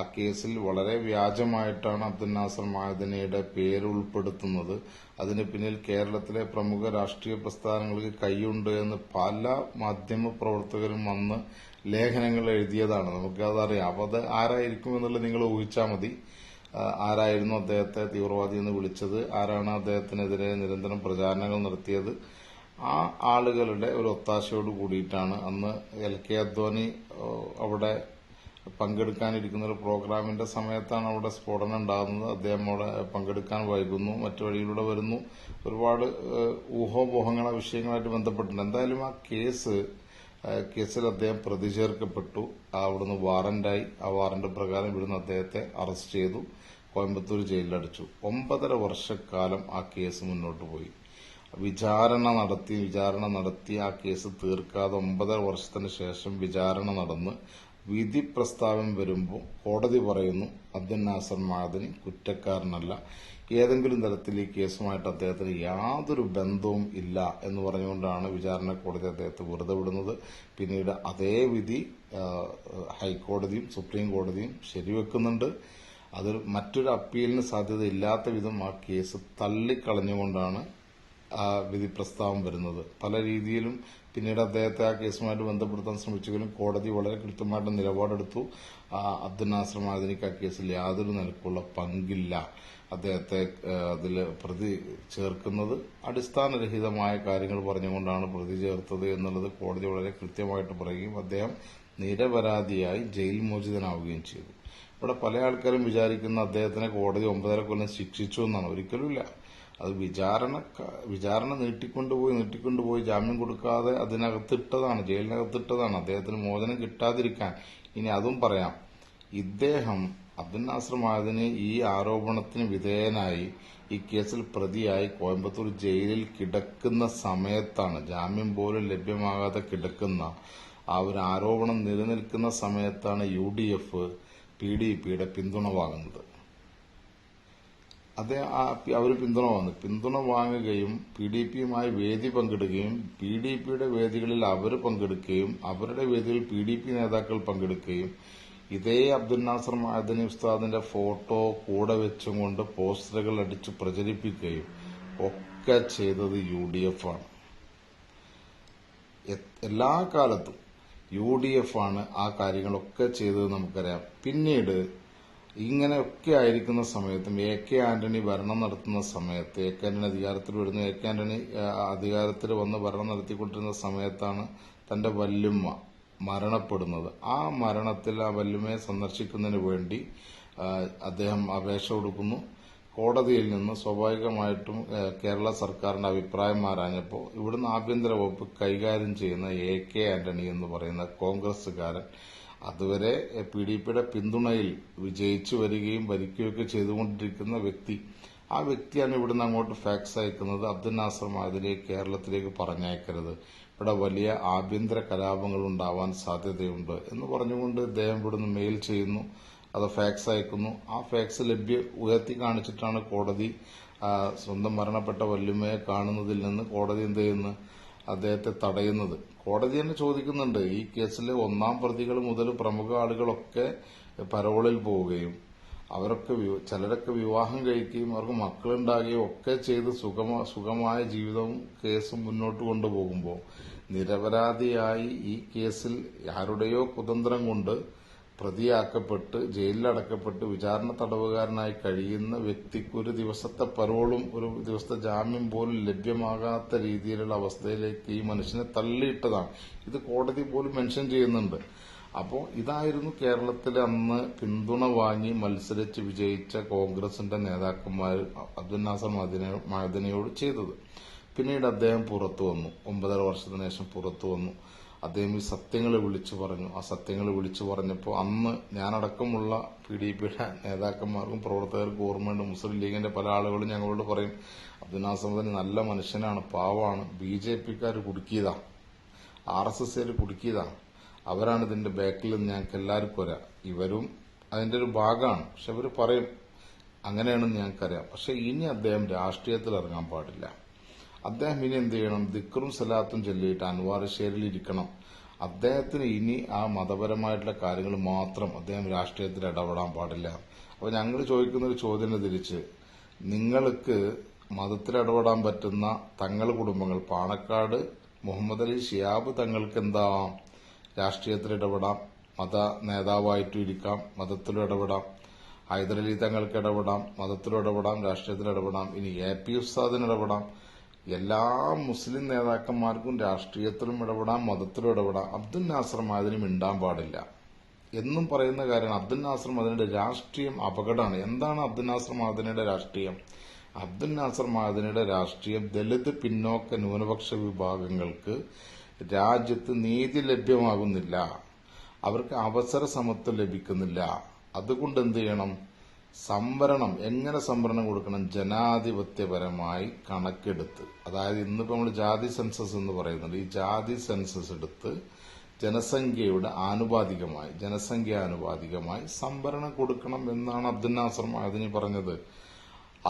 ആ കേസിൽ വളരെ വ്യാജമായിട്ടാണ് അബ്ദുൽ നാസർ മഅദനിയുടെ പേര് ഉൾപ്പെടുത്തുന്നത്. അതിന് പിന്നിൽ കേരളത്തിലെ പ്രമുഖ രാഷ്ട്രീയ പ്രസ്ഥാനങ്ങൾക്ക് കൈയുണ്ട് എന്ന് പല മാധ്യമ പ്രവർത്തകരും അന്ന് ലേഖനങ്ങൾ എഴുതിയതാണ്. നമുക്കതറിയാം. അപ്പോൾ അത് ആരായിരിക്കും എന്നുള്ളത് നിങ്ങൾ ഊഹിച്ചാൽ മതി. ആരായിരുന്നു അദ്ദേഹത്തെ തീവ്രവാദി എന്ന് വിളിച്ചത്, ആരാണ് അദ്ദേഹത്തിനെതിരെ നിരന്തരം പ്രചാരണങ്ങൾ നടത്തിയത്. ആ ആളുകളുടെ ഒരു ഒത്താശയോട് കൂടിയിട്ടാണ് അന്ന് LK അദ്വാനി അവിടെ പങ്കെടുക്കാനിരിക്കുന്ന ഒരു പ്രോഗ്രാമിന്റെ സമയത്താണ് അവിടെ സ്ഫോടനം ഉണ്ടാകുന്നത്. അദ്ദേഹം അവിടെ പങ്കെടുക്കാൻ വൈകുന്നു, മറ്റു വഴിയിലൂടെ വരുന്നു. ഒരുപാട് ഊഹോപോഹങ്ങൾ ആ വിഷയങ്ങളുമായിട്ട് ബന്ധപ്പെട്ടിട്ടുണ്ട്. എന്തായാലും ആ കേസിൽ അദ്ദേഹം പ്രതി ചേർക്കപ്പെട്ടു. അവിടുന്ന് വാറന്റായി. ആ വാറന്റ് പ്രകാരം ഇവിടുന്ന് അദ്ദേഹത്തെ അറസ്റ്റ് ചെയ്തു. കോയമ്പത്തൂർ ജയിലിലടച്ചു. 9.5 വർഷക്കാലം ആ കേസ് മുന്നോട്ട് പോയി. വിചാരണ നടത്തി ആ കേസ് തീർക്കാതെ 9.5 വർഷത്തിന് ശേഷം വിചാരണ നടന്ന് വിധി പ്രസ്താവന വരുമ്പോൾ കോടതി പറയുന്നു അബ്ദുൽ നാസർ മഅദനി കുറ്റക്കാരനല്ല, ഏതെങ്കിലും തരത്തിൽ ഈ കേസുമായിട്ട് അദ്ദേഹത്തിന് യാതൊരു ബന്ധവും ഇല്ല എന്ന് പറഞ്ഞുകൊണ്ടാണ് വിചാരണ കോടതി അദ്ദേഹത്തെ വെറുതെ വിടുന്നത്. പിന്നീട് അതേ വിധി ഹൈക്കോടതിയും സുപ്രീം കോടതിയും ശരിവെക്കുന്നുണ്ട്. അതിൽ മറ്റൊരു അപ്പീലിന് സാധ്യതയില്ലാത്ത വിധം ആ കേസ് തള്ളിക്കളഞ്ഞുകൊണ്ടാണ് ആ വിധി പ്രസ്താവം വരുന്നത്. പല രീതിയിലും പിന്നീട് അദ്ദേഹത്തെ ആ കേസുമായിട്ട് ബന്ധപ്പെടുത്താൻ ശ്രമിച്ചെങ്കിലും കോടതി വളരെ കൃത്യമായിട്ട് നിലപാടെടുത്തു. അബ്ദുൽ നാസർ മഅദനിക്ക് ആ കേസിൽ യാതൊരു നിലക്കുള്ള പങ്കില്ല. അദ്ദേഹത്തെ അതിൽ പ്രതി ചേർക്കുന്നത് അടിസ്ഥാനരഹിതമായ കാര്യങ്ങൾ പറഞ്ഞുകൊണ്ടാണ് പ്രതി ചേർത്തത് എന്നുള്ളത് കോടതി വളരെ കൃത്യമായിട്ട് പറയുകയും അദ്ദേഹം നിരപരാധിയായി ജയിൽ മോചിതനാവുകയും ചെയ്തു. ഇവിടെ പല ആൾക്കാരും വിചാരിക്കുന്ന അദ്ദേഹത്തിനെ കോടതി 9.5 കൊല്ലം ശിക്ഷിച്ചു എന്നാണ്. ഒരിക്കലുമില്ല. അത് വിചാരണ നീട്ടിക്കൊണ്ടുപോയി ജാമ്യം കൊടുക്കാതെ അതിനകത്തിട്ടതാണ്, ജയിലിനകത്തിട്ടതാണ് അദ്ദേഹത്തിന് മോചനം കിട്ടാതിരിക്കാൻ. ഇനി അതും പറയാം, ഇദ്ദേഹം അബ്ദുൽ നാസർ മഅദനി ഈ ആരോപണത്തിന് വിധേയനായി ഈ കേസിൽ പ്രതിയായി കോയമ്പത്തൂർ ജയിലിൽ കിടക്കുന്ന സമയത്താണ്, ജാമ്യം പോലും ലഭ്യമാകാതെ കിടക്കുന്ന ആ ഒരു ആരോപണം നിലനിൽക്കുന്ന സമയത്താണ് UDF PDPയുടെ പിന്തുണ വാങ്ങുന്നത്. അവർ പിന്തുണ വാങ്ങുകയും PDPയുമായി വേദി പങ്കിടുകയും PDPയുടെ വേദികളിൽ അവർ പങ്കെടുക്കുകയും അവരുടെ വേദിയിൽ PDP നേതാക്കൾ പങ്കെടുക്കുകയും ഇതേ അബ്ദുൽ നാസർ മഅദനി ഉസ്താദിന്റെ ഫോട്ടോ കൂടെ വെച്ചും കൊണ്ട് പോസ്റ്ററുകൾ അടിച്ച് പ്രചരിപ്പിക്കുകയും ഒക്കെ ചെയ്തത് UDF ആണ്. എല്ലാ കാലത്തും UDF ആണ് ആ കാര്യങ്ങളൊക്കെ ചെയ്തത് നമുക്കറിയാം. പിന്നീട് ഇങ്ങനെയൊക്കെ ആയിരിക്കുന്ന സമയത്തും AK ആന്റണി ഭരണം നടത്തുന്ന സമയത്ത്, AK ആന്റണി അധികാരത്തിൽ വരുന്നു, AK ആന്റണി അധികാരത്തിൽ വന്ന് ഭരണം നടത്തിക്കൊണ്ടിരുന്ന സമയത്താണ് തന്റെ വല്യമ്മ മരണപ്പെടുന്നത്. ആ മരണത്തിൽ ആ വല്യമ്മയെ സന്ദർശിക്കുന്നതിന് വേണ്ടി അദ്ദേഹം അപേക്ഷ കൊടുക്കുന്നു. കോടതിയിൽ നിന്ന് സ്വാഭാവികമായിട്ടും കേരള സർക്കാരിന്റെ അഭിപ്രായം ആരാഞ്ഞപ്പോൾ ഇവിടുന്ന് ആഭ്യന്തര വകുപ്പ് കൈകാര്യം ചെയ്യുന്ന AK ആന്റണി എന്ന് പറയുന്ന കോൺഗ്രസുകാരൻ, അതുവരെ PDPയുടെ പിന്തുണയിൽ വിജയിച്ചു വരികയും ഭരിക്കുകയൊക്കെ ചെയ്തുകൊണ്ടിരിക്കുന്ന വ്യക്തി, ആ വ്യക്തിയാണ് ഇവിടുന്ന് അങ്ങോട്ട് ഫാക്സ് അയക്കുന്നത്. അബ്ദുൽ നാസർ മഅദനിയെ കേരളത്തിലേക്ക് പറഞ്ഞയക്കരുത്, ഇവിടെ വലിയ ആഭ്യന്തര കലാപങ്ങൾ ഉണ്ടാവാൻ സാധ്യതയുണ്ട് എന്ന് പറഞ്ഞുകൊണ്ട് അദ്ദേഹം ഇവിടുന്ന് മെയിൽ ചെയ്യുന്നു. അത് ഫാക്സ് അയക്കുന്നു. ആ ഫാക്സ് ഉയർത്തി കാണിച്ചിട്ടാണ് കോടതി സ്വന്തം മരണപ്പെട്ട വല്യമ്മയെ കാണുന്നതിൽ നിന്ന് കോടതി എന്ത് ചെയ്യുന്നു, അദ്ദേഹത്തെ തടയുന്നത്. കോടതി തന്നെ ചോദിക്കുന്നുണ്ട്, ഈ കേസിലെ 1ാം പ്രതികൾ മുതൽ പ്രമുഖ ആളുകളൊക്കെ പരോളിൽ പോവുകയും ചിലരൊക്കെ വിവാഹം കഴിക്കുകയും അവർക്ക് മക്കളുണ്ടാകുകയും ഒക്കെ ചെയ്ത് സുഖമായ ജീവിതവും കേസും മുന്നോട്ട് കൊണ്ടുപോകുമ്പോൾ നിരപരാധിയായി ഈ കേസിൽ ആരുടെയോ കുതന്ത്രം കൊണ്ട് പ്രതിയാക്കപ്പെട്ട് ജയിലിലടക്കപ്പെട്ട് വിചാരണ തടവുകാരനായി കഴിയുന്ന വ്യക്തിക്ക് ഒരു ദിവസത്തെ പരോളും ഒരു ദിവസത്തെ ജാമ്യം പോലും ലഭ്യമാകാത്ത രീതിയിലുള്ള അവസ്ഥയിലേക്ക് ഈ മനുഷ്യനെ തള്ളിയിട്ടതാണ്. ഇത് കോടതി പോലും മെൻഷൻ ചെയ്യുന്നുണ്ട്. അപ്പോൾ ഇതായിരുന്നു കേരളത്തിൽ അന്ന് പിന്തുണ വാങ്ങി മത്സരിച്ച് വിജയിച്ച കോൺഗ്രസിന്റെ നേതാക്കന്മാർ അബ്ദുൽ നാസർ മഅദനിയോട് ചെയ്തത്. പിന്നീട് അദ്ദേഹം പുറത്തു വന്നു, 9.5 വർഷത്തിന് ശേഷം പുറത്തു വന്നു. അദ്ദേഹം ഈ സത്യങ്ങൾ വിളിച്ചു പറഞ്ഞു. ആ സത്യങ്ങൾ വിളിച്ചു പറഞ്ഞപ്പോൾ അന്ന് ഞാനടക്കമുള്ള PDPയുടെ നേതാക്കന്മാർക്കും പ്രവർത്തകർക്കും ഓർമ്മയുണ്ട്. മുസ്ലിം ലീഗിന്റെ പല ആളുകളും ഞങ്ങളോട് പറയും, അബ്ദുൽ നാസർ മഅദനി നല്ല മനുഷ്യനാണ്, പാവമാണ്, BJPക്കാർ കുടുക്കിയതാ, RSSകാർ കുടുക്കിയതാ, അവരാണ് ഇതിന്റെ ബാക്കിൽ നിന്ന് ഞങ്ങൾക്ക് എല്ലാവർക്കും വരാം, ഇവരും അതിന്റെ ഒരു ഭാഗമാണ്. പക്ഷെ അവർ പറയും അങ്ങനെയാണെന്ന് ഞങ്ങൾക്കറിയാം. പക്ഷെ ഇനി അദ്ദേഹം രാഷ്ട്രീയത്തിൽ ഇറങ്ങാൻ പാടില്ല. അദ്ദേഹം ഇനി എന്ത് ചെയ്യണം? ദിക്റും സലാത്തും ചൊല്ലിയിട്ട് അൻവാറുശ്ശേരിയിൽ ഇരിക്കണം. അദ്ദേഹത്തിന് ഇനി ആ മതപരമായിട്ടുള്ള കാര്യങ്ങൾ മാത്രം, അദ്ദേഹം രാഷ്ട്രീയത്തിൽ ഇടപെടാൻ പാടില്ല. അപ്പൊ ഞങ്ങൾ ചോദിക്കുന്ന ഒരു ചോദ്യം തിരിച്ച്, നിങ്ങൾക്ക് മതത്തിൽ ഇടപെടാൻ പറ്റുന്ന തങ്ങൾ കുടുംബങ്ങൾ, പാണക്കാട് മുഹമ്മദ് അലി ശിഹാബ് തങ്ങൾക്ക് എന്താ രാഷ്ട്രീയത്തിൽ ഇടപെടാം, മത നേതാവായിട്ടും ഇരിക്കാം, മതത്തിലും ഇടപെടാം. ഹൈദരലി തങ്ങൾക്ക് ഇടപെടാം, മതത്തിലും ഇടപെടാം, രാഷ്ട്രീയത്തിൽ ഇടപെടാം. ഇനി AP ഉസ്താദിന് ഇടപെടാം. എല്ലാ മുസ്ലിം നേതാക്കന്മാർക്കും രാഷ്ട്രീയത്തിലും ഇടപെടാം, മതത്തിലും ഇടപെടാം. അബ്ദുൽ നാസർ മഅദനി മിണ്ടാൻ പാടില്ല എന്നും പറയുന്ന കാര്യമാണ്. അബ്ദുൽ നാസർ മഅദനിയുടെ രാഷ്ട്രീയം അപകടമാണ്. എന്താണ് അബ്ദുൽ നാസർ മഅദനിയുടെ രാഷ്ട്രീയം? അബ്ദുൽ നാസർ മഅദനിയുടെ രാഷ്ട്രീയം ദലിത് പിന്നോക്ക ന്യൂനപക്ഷ വിഭാഗങ്ങൾക്ക് രാജ്യത്ത് നീതി ലഭ്യമാകുന്നില്ല, അവർക്ക് അവസര സമത്വം ലഭിക്കുന്നില്ല. അതുകൊണ്ട് എന്ത് ചെയ്യണം? സംവരണം, എങ്ങനെ സംവരണം കൊടുക്കണം? ജനാധിപത്യപരമായി കണക്കെടുത്ത്, അതായത് ഇന്നിപ്പോൾ നമ്മൾ ജാതി സെൻസസ് എന്ന് പറയുന്നുണ്ട്, ഈ ജാതി സെൻസസ് എടുത്ത് ജനസംഖ്യാനുപാതികമായി സംവരണം കൊടുക്കണം എന്നാണ് അബ്ദുൽ നാസർ മഅദനി പറഞ്ഞത്.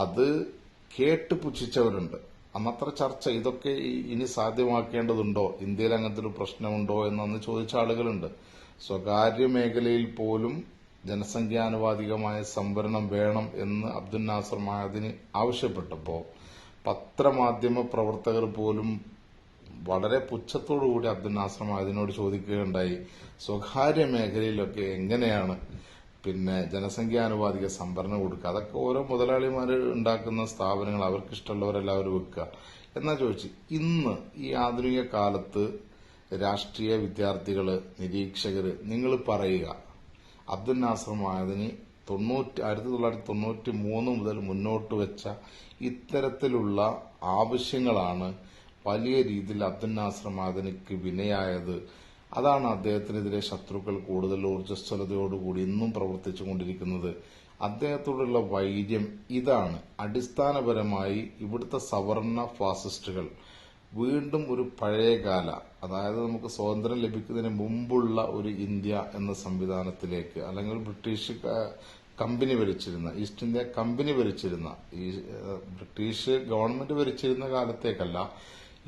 അത് കേട്ട് പുച്ഛിച്ചവരുണ്ട്. അന്നത്ര ചർച്ച, ഇതൊക്കെ ഇനി സാധ്യമാക്കേണ്ടതുണ്ടോ, ഇന്ത്യയിൽ അങ്ങനത്തെ ഒരു പ്രശ്നമുണ്ടോ എന്നന്ന് ചോദിച്ച ആളുകളുണ്ട്. സ്വകാര്യ മേഖലയിൽ പോലും ജനസംഖ്യാനുപാതികമായ സംവരണം വേണം എന്ന് അബ്ദുൽ നാസർ മഅദനി ആവശ്യപ്പെട്ടപ്പോൾ പത്രമാധ്യമ പ്രവർത്തകർ പോലും വളരെ പുച്ഛത്തോടുകൂടി അബ്ദുൽ നാസർ മഅദനിയോട് ചോദിക്കുകയുണ്ടായി, സ്വകാര്യ മേഖലയിലൊക്കെ എങ്ങനെയാണ് ജനസംഖ്യാനുപാതിക സംവരണം കൊടുക്കുക? അതൊക്കെ ഓരോ മുതലാളിമാർ ഉണ്ടാക്കുന്ന സ്ഥാപനങ്ങൾ, അവർക്ക് ഇഷ്ടമുള്ളവരെല്ലാവരും വെക്കുക എന്നാ ചോദിച്ചു. ഇന്ന് ഈ ആധുനിക കാലത്ത് രാഷ്ട്രീയ വിദ്യാർത്ഥികള്, നിരീക്ഷകര്, നിങ്ങൾ പറയുക, അബ്ദുൽ നാസർ മഅദനി 1993 മുതൽ മുന്നോട്ട് വെച്ച ഇത്തരത്തിലുള്ള ആവശ്യങ്ങളാണ് വലിയ രീതിയിൽ അബ്ദുൽ നാസർ മഅദനിക്ക് വിനയായത്. അതാണ് അദ്ദേഹത്തിനെതിരെ ശത്രുക്കൾ കൂടുതൽ ഊർജ്ജസ്വലതയോടുകൂടി ഇന്നും പ്രവർത്തിച്ചുകൊണ്ടിരിക്കുന്നത്. അദ്ദേഹത്തോടുള്ള വൈര്യം ഇതാണ്. അടിസ്ഥാനപരമായി ഇവിടുത്തെ സവർണ ഫാസിസ്റ്റുകൾ വീണ്ടും ഒരു പഴയകാല, അതായത് നമുക്ക് സ്വാതന്ത്ര്യം ലഭിക്കുന്നതിന് മുമ്പുള്ള ഒരു ഇന്ത്യ എന്ന സംവിധാനത്തിലേക്ക്, അല്ലെങ്കിൽ ബ്രിട്ടീഷ് കമ്പനി ഭരിച്ചിരുന്ന, ഈസ്റ്റ് ഇന്ത്യ കമ്പനി ഭരിച്ചിരുന്ന, ഈ ബ്രിട്ടീഷ് ഗവൺമെന്റ് ഭരിച്ചിരുന്ന കാലത്തേക്കല്ല,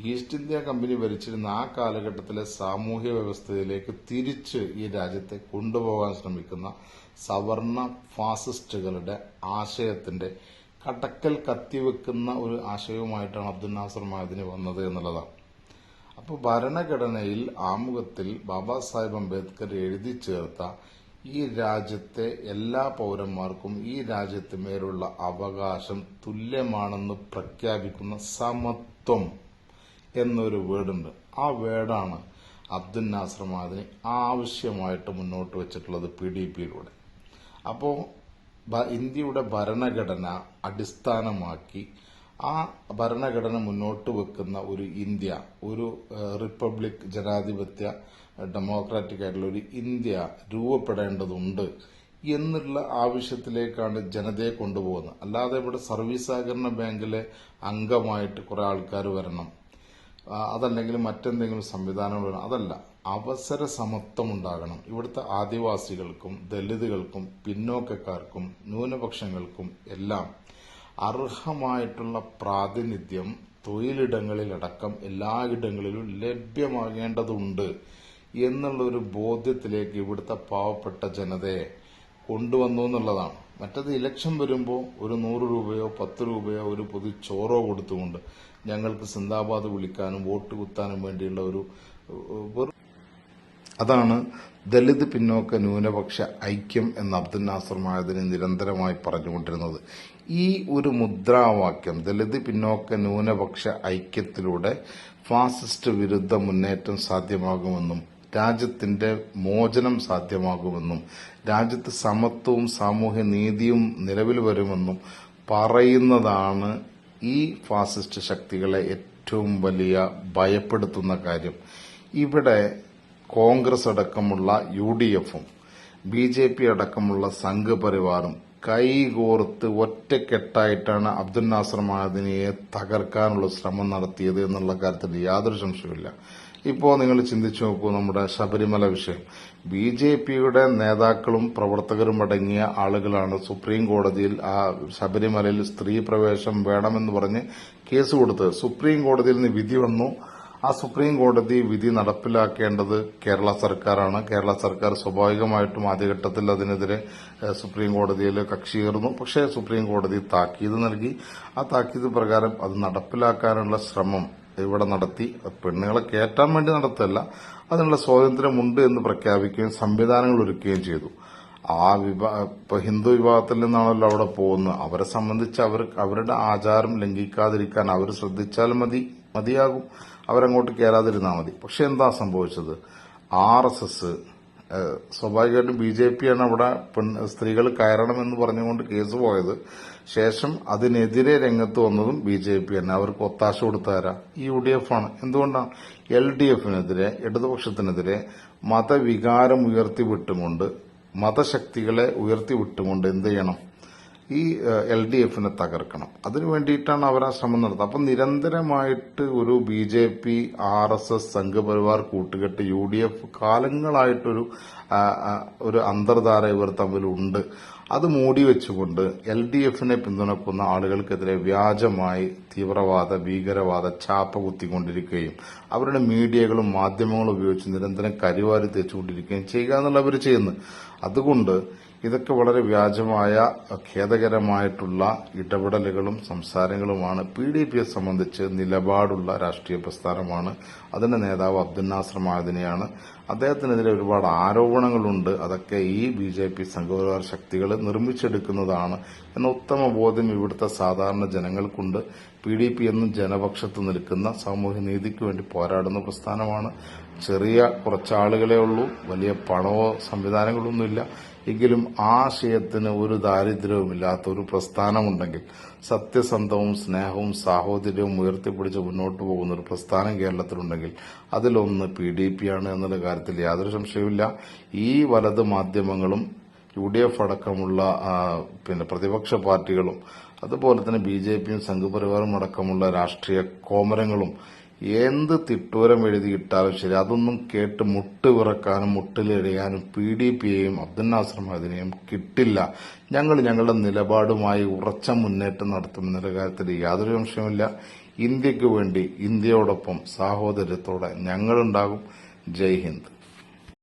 ഈസ്റ്റ് ഇന്ത്യ കമ്പനി ഭരിച്ചിരുന്ന ആ കാലഘട്ടത്തിലെ സാമൂഹ്യ വ്യവസ്ഥയിലേക്ക് തിരിച്ച് ഈ രാജ്യത്തെ കൊണ്ടുപോകാൻ ശ്രമിക്കുന്ന സവർണ ഫാസിസ്റ്റുകളുടെ ആശയത്തിന്റെ കടക്കൽ കത്തിവെക്കുന്ന ഒരു ആശയവുമായിട്ടാണ് അബ്ദുൽ നാസർ മഅദനി വന്നത് എന്നുള്ളതാണ്. അപ്പോൾ ഭരണഘടനയിൽ ആമുഖത്തിൽ ബാബാ സാഹിബ് അംബേദ്കർ എഴുതി ചേർത്ത ഈ രാജ്യത്തെ എല്ലാ പൗരന്മാർക്കും ഈ രാജ്യത്തിന്മേലുള്ള അവകാശം തുല്യമാണെന്ന് പ്രഖ്യാപിക്കുന്ന സമത്വം എന്നൊരു വേർഡുണ്ട്. ആ വേർഡാണ് അബ്ദുൽ നാസർ മഅദനി ആവശ്യമായിട്ട് മുന്നോട്ട് വെച്ചിട്ടുള്ളത് PDPയിലൂടെ. അപ്പോൾ ഇന്ത്യയുടെ ഭരണഘടന അടിസ്ഥാനമാക്കി ആ ഭരണഘടന മുന്നോട്ട് വെക്കുന്ന ഒരു ഇന്ത്യ, ഒരു റിപ്പബ്ലിക്, ജനാധിപത്യ, ഡെമോക്രാറ്റിക് ആയിട്ടുള്ള ഒരു ഇന്ത്യ രൂപപ്പെടേണ്ടതുണ്ട് എന്നുള്ള ആവശ്യത്തിലേക്കാണ് ജനതയെ കൊണ്ടുപോകുന്നത്. അല്ലാതെ ഇവിടെ സർവീസ് സഹകരണ ബാങ്കിലെ അംഗമായിട്ട് കുറെ ആൾക്കാർ വരണം, അതല്ലെങ്കിൽ മറ്റെന്തെങ്കിലും സംവിധാനങ്ങൾ വരണം, അതല്ല. അവസര സമത്വം ഉണ്ടാകണം. ഇവിടുത്തെ ആദിവാസികൾക്കും ദലിതുകൾക്കും പിന്നോക്കക്കാർക്കും ന്യൂനപക്ഷങ്ങൾക്കും എല്ലാം അർഹമായിട്ടുള്ള പ്രാതിനിധ്യം തൊഴിലിടങ്ങളിലടക്കം എല്ലായിടങ്ങളിലും ലഭ്യമാകേണ്ടതുണ്ട് എന്നുള്ള ഒരു ബോധ്യത്തിലേക്ക് ഇവിടുത്തെ പാവപ്പെട്ട ജനതയെ കൊണ്ടുവന്നു എന്നുള്ളതാണ്. മറ്റത് ഇലക്ഷൻ വരുമ്പോൾ ഒരു 100 രൂപയോ 10 രൂപയോ ഒരു പൊതി ചോറോ കൊടുത്തുകൊണ്ട് ഞങ്ങൾക്ക് സിന്ദാബാദ് വിളിക്കാനും വോട്ട് കുത്താനും വേണ്ടിയുള്ള ഒരു അതാണ് ദലിത് പിന്നോക്ക ന്യൂനപക്ഷ ഐക്യം എന്ന അബ്ദുൽ നാസർ മഅദനി നിരന്തരമായി പറഞ്ഞുകൊണ്ടിരുന്നത്. ഈ ഒരു മുദ്രാവാക്യം, ദലിത് പിന്നോക്ക ന്യൂനപക്ഷ ഐക്യത്തിലൂടെ ഫാസിസ്റ്റ് വിരുദ്ധ മുന്നേറ്റം സാധ്യമാകുമെന്നും രാജ്യത്തിന്റെ മോചനം സാധ്യമാകുമെന്നും രാജ്യത്ത് സമത്വവും സാമൂഹ്യ നീതിയും നിലവിൽ വരുമെന്നും പറയുന്നതാണ് ഈ ഫാസിസ്റ്റ് ശക്തികളെ ഏറ്റവും വലിയ ഭയപ്പെടുത്തുന്ന കാര്യം. ഇവിടെ കോൺഗ്രസ് അടക്കമുള്ള UDFും BJP അടക്കമുള്ള സംഘപരിവാറും കൈകോർത്ത് ഒറ്റക്കെട്ടായിട്ടാണ് അബ്ദുൽ നാസർ മഅദനിയെ തകർക്കാനുള്ള ശ്രമം നടത്തിയത് എന്നുള്ള കാര്യത്തിൽ യാതൊരു സംശയമില്ല. ഇപ്പോൾ നിങ്ങൾ ചിന്തിച്ചു നോക്കൂ, നമ്മുടെ ശബരിമല വിഷയം. BJPയുടെ നേതാക്കളും പ്രവർത്തകരും അടങ്ങിയ ആളുകളാണ് സുപ്രീം കോടതിയിൽ ആ ശബരിമലയിൽ സ്ത്രീ പ്രവേശം വേണമെന്ന് പറഞ്ഞ് കേസ് കൊടുത്തത്. സുപ്രീം കോടതിയിൽ നിന്ന് വിധി വന്നു. ആ സുപ്രീം കോടതി വിധി നടപ്പിലാക്കേണ്ടത് കേരള സർക്കാരാണ്. കേരള സർക്കാർ സ്വാഭാവികമായിട്ടും ആദ്യഘട്ടത്തിൽ അതിനെതിരെ സുപ്രീം കോടതിയിൽ കക്ഷിയേറുന്നു. പക്ഷേ സുപ്രീം കോടതി താക്കീത് നൽകി. ആ താക്കീത് പ്രകാരം അത് നടപ്പിലാക്കാനുള്ള ശ്രമം ഇവിടെ നടത്തി. പെണ്ണുങ്ങളെ കയറ്റാൻ വേണ്ടി നടത്തല്ല, അതിനുള്ള സ്വാതന്ത്ര്യമുണ്ട് എന്ന് പ്രഖ്യാപിക്കുകയും സംവിധാനങ്ങൾ ഒരുക്കുകയും ചെയ്തു. ആ ഇപ്പൊ ഹിന്ദു വിഭാഗത്തിൽ നിന്നാണല്ലോ അവിടെ പോകുന്നത്. അവരെ സംബന്ധിച്ച് അവരുടെ ആചാരം ലംഘിക്കാതിരിക്കാൻ അവർ ശ്രദ്ധിച്ചാൽ മതിയാകും. അവരങ്ങോട്ട് കയറാതിരുന്നാൽ മതി. പക്ഷെ എന്താ സംഭവിച്ചത്? RSS സ്വാഭാവികമായിട്ടും BJP ആണ് അവിടെ സ്ത്രീകൾ കയറണമെന്ന് പറഞ്ഞുകൊണ്ട് കേസ് പോയത്. ശേഷം അതിനെതിരെ രംഗത്ത് വന്നതും BJP തന്നെ. അവർക്ക് ഒത്താശ കൊടുത്താരാ? ഈ UDF ആണ്. എന്തുകൊണ്ടാണ്? LDFനെതിരെ, ഇടതുപക്ഷത്തിനെതിരെ മതവികാരം ഉയർത്തിവിട്ടുകൊണ്ട്, മതശക്തികളെ ഉയർത്തിവിട്ടുകൊണ്ട് എന്ത് ചെയ്യണം? ഈ LDFനെ തകർക്കണം. അതിനു വേണ്ടിയിട്ടാണ് അവർ ആ ശ്രമം നടത്തുന്നത്. അപ്പം നിരന്തരമായിട്ട് ഒരു BJP, RSS, സംഘപരിവാർ കൂട്ടുകെട്ട്, UDF കാലങ്ങളായിട്ടൊരു അന്തർധാര ഇവർ തമ്മിലുണ്ട്. അത് മൂടി വെച്ചുകൊണ്ട് LDFനെ പിന്തുണക്കുന്ന ആളുകൾക്കെതിരെ വ്യാജമായി തീവ്രവാദ, ഭീകരവാദ ചാപ്പ കുത്തിക്കൊണ്ടിരിക്കുകയും അവരുടെ മീഡിയകളും മാധ്യമങ്ങളും ഉപയോഗിച്ച് നിരന്തരം കരിവാരി തേച്ചുകൊണ്ടിരിക്കുകയും ചെയ്യുക എന്നുള്ള അവർ ചെയ്യുന്നത്. അതുകൊണ്ട് ഇതൊക്കെ വളരെ വ്യാജമായ, ഖേദകരമായിട്ടുള്ള ഇടപെടലുകളും സംസാരങ്ങളുമാണ്. PDPയെ സംബന്ധിച്ച് നിലപാടുള്ള രാഷ്ട്രീയ പ്രസ്ഥാനമാണ്. അതിന്റെ നേതാവ് അബ്ദുൽ നാസർ മഅദനിയാണ്. അദ്ദേഹത്തിനെതിരെ ഒരുപാട് ആരോപണങ്ങളുണ്ട്. അതൊക്കെ ഈ BJP സംഘപരിവാർ ശക്തികൾ നിർമ്മിച്ചെടുക്കുന്നതാണ് എന്ന ഉത്തമ ബോധ്യം ഇവിടുത്തെ സാധാരണ ജനങ്ങൾക്കുണ്ട്. PDP എന്നും ജനപക്ഷത്ത് നിൽക്കുന്ന, സാമൂഹ്യ നീതിക്ക് വേണ്ടി പോരാടുന്ന പ്രസ്ഥാനമാണ്. ചെറിയ കുറച്ചാളുകളേ ഉള്ളൂ, വലിയ പണമോ സംവിധാനങ്ങളൊന്നുമില്ല. എങ്കിലും ആശയത്തിന് ഒരു ദാരിദ്ര്യവുമില്ലാത്ത ഒരു പ്രസ്ഥാനമുണ്ടെങ്കിൽ, സത്യസന്ധവും സ്നേഹവും സാഹോദര്യവും ഉയർത്തിപ്പിടിച്ച് മുന്നോട്ട് പോകുന്ന ഒരു പ്രസ്ഥാനം കേരളത്തിലുണ്ടെങ്കിൽ അതിലൊന്ന് PDP ആണ് എന്നുള്ള കാര്യത്തിൽ യാതൊരു സംശയവുമില്ല. ഈ വലത് മാധ്യമങ്ങളും UDF അടക്കമുള്ള പ്രതിപക്ഷ പാർട്ടികളും അതുപോലെ തന്നെ BJPയും സംഘപരിവാറും അടക്കമുള്ള രാഷ്ട്രീയ കോമരങ്ങളും എന്ത് തിട്ടൂരം എഴുതിയിട്ടാലും ശരി, അതൊന്നും കേട്ട് മുട്ട് വിറക്കാനും മുട്ടിലെറിയാനും PDPയെയും അബ്ദുൽ നാസർ മഅദനിയെയും കിട്ടില്ല. ഞങ്ങൾ ഞങ്ങളുടെ നിലപാടുമായി ഉറച്ച മുന്നേറ്റം നടത്തുമെന്നുള്ള കാര്യത്തിൽ യാതൊരു സംശയവുമില്ല. ഇന്ത്യക്ക് വേണ്ടി, ഇന്ത്യയോടൊപ്പം സാഹോദര്യത്തോടെ ഞങ്ങളുണ്ടാകും. ജയ് ഹിന്ദ്.